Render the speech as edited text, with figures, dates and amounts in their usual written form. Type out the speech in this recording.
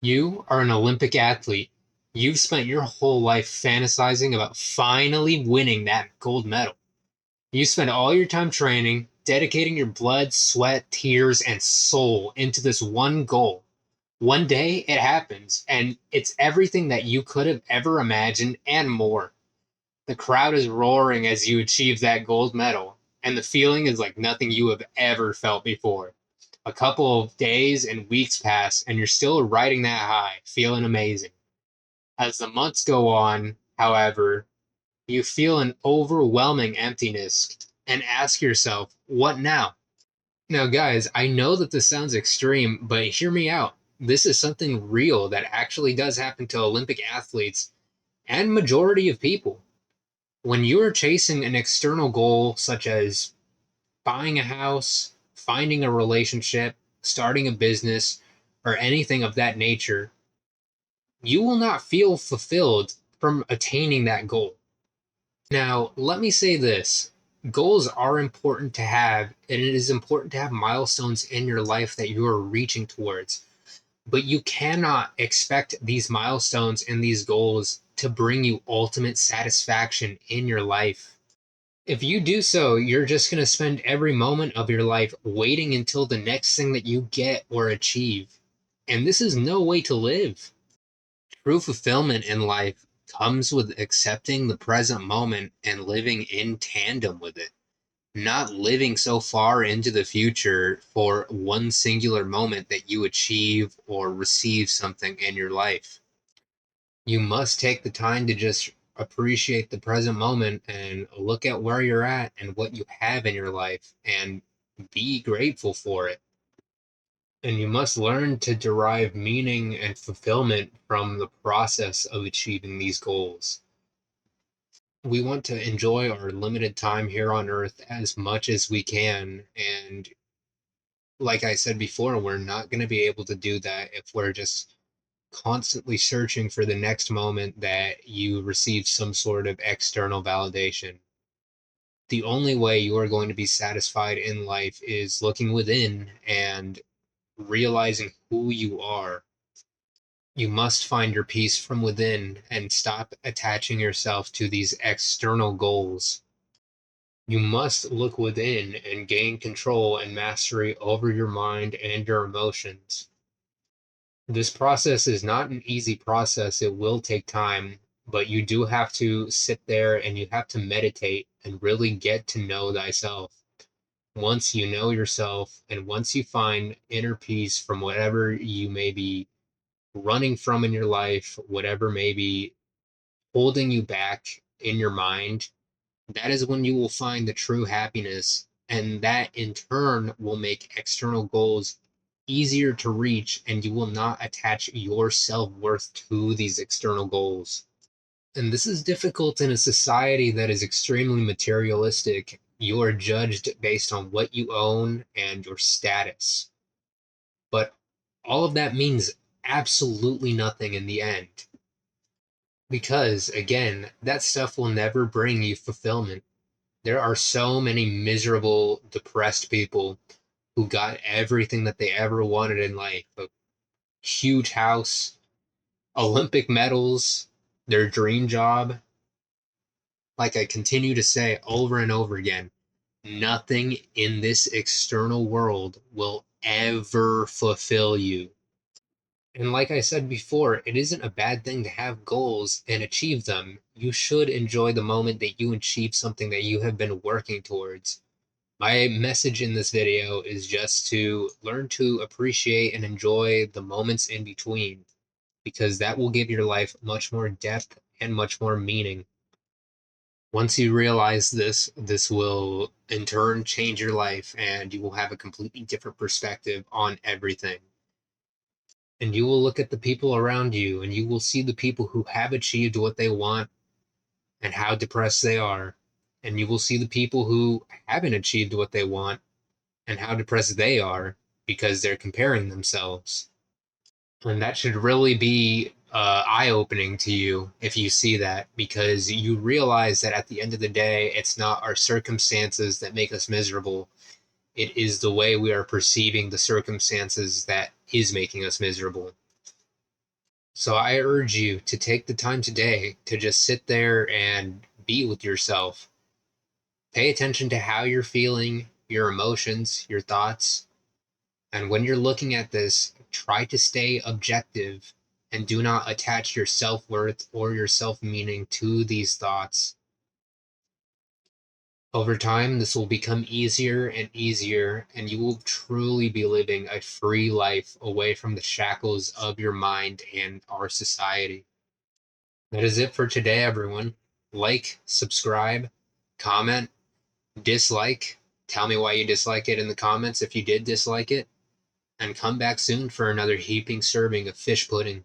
You are an Olympic athlete. You've spent your whole life fantasizing about finally winning that gold medal. You spend all your time training, dedicating your blood, sweat, tears, and soul into this one goal. One day it happens, and it's everything that you could have ever imagined and more. The crowd is roaring as you achieve that gold medal, and the feeling is like nothing you have ever felt before. A couple of days and weeks pass, and you're still riding that high, feeling amazing. As the months go on, however, you feel an overwhelming emptiness and ask yourself, what now? Now, guys, I know that this sounds extreme, but hear me out. This is something real that actually does happen to Olympic athletes and majority of people. When you are chasing an external goal such as buying a house, finding a relationship, starting a business, or anything of that nature, you will not feel fulfilled from attaining that goal. Now, let me say this. Goals are important to have, and it is important to have milestones in your life that you are reaching towards. But you cannot expect these milestones and these goals to bring you ultimate satisfaction in your life. If you do so, you're just going to spend every moment of your life waiting until the next thing that you get or achieve. And this is no way to live. True fulfillment in life comes with accepting the present moment and living in tandem with it, not living so far into the future for one singular moment that you achieve or receive something in your life. You must take the time to just appreciate the present moment and look at where you're at and what you have in your life and be grateful for it. And you must learn to derive meaning and fulfillment from the process of achieving these goals. We want to enjoy our limited time here on earth as much as we can. And like I said before, we're not going to be able to do that if we're just constantly searching for the next moment that you receive some sort of external validation. The only way you are going to be satisfied in life is looking within and realizing who you are. You must find your peace from within and stop attaching yourself to these external goals. You must look within and gain control and mastery over your mind and your emotions. This process is not an easy process. It will take time, but you do have to sit there and you have to meditate and really get to know thyself. Once you know yourself and once you find inner peace from whatever you may be running from in your life, whatever may be holding you back in your mind, that is when you will find the true happiness. And that in turn will make external goals easier to reach, and you will not attach your self worth to these external goals. And this is difficult in a society that is extremely materialistic. You are judged based on what you own and your status. But all of that means absolutely nothing in the end. Because, again, that stuff will never bring you fulfillment. There are so many miserable, depressed people who got everything that they ever wanted in life: a huge house, Olympic medals, their dream job. Like I continue to say over and over again, nothing in this external world will ever fulfill you. And like I said before, it isn't a bad thing to have goals and achieve them. You should enjoy the moment that you achieve something that you have been working towards. My message in this video is just to learn to appreciate and enjoy the moments in between, because that will give your life much more depth and much more meaning. Once you realize this, this will in turn change your life and you will have a completely different perspective on everything. And you will look at the people around you and you will see the people who have achieved what they want and how depressed they are. And you will see the people who haven't achieved what they want and how depressed they are because they're comparing themselves. And that should really be eye opening to you if you see that, because you realize that at the end of the day, it's not our circumstances that make us miserable. It is the way we are perceiving the circumstances that is making us miserable. So I urge you to take the time today to just sit there and be with yourself. Pay attention to how you're feeling, your emotions, your thoughts. And when you're looking at this, try to stay objective and do not attach your self worth or your self meaning to these thoughts. Over time, this will become easier and easier, and you will truly be living a free life away from the shackles of your mind and our society. That is it for today, everyone. Like, subscribe, comment, dislike. Tell me why you dislike it in the comments if you did dislike it. And come back soon for another heaping serving of fish pudding.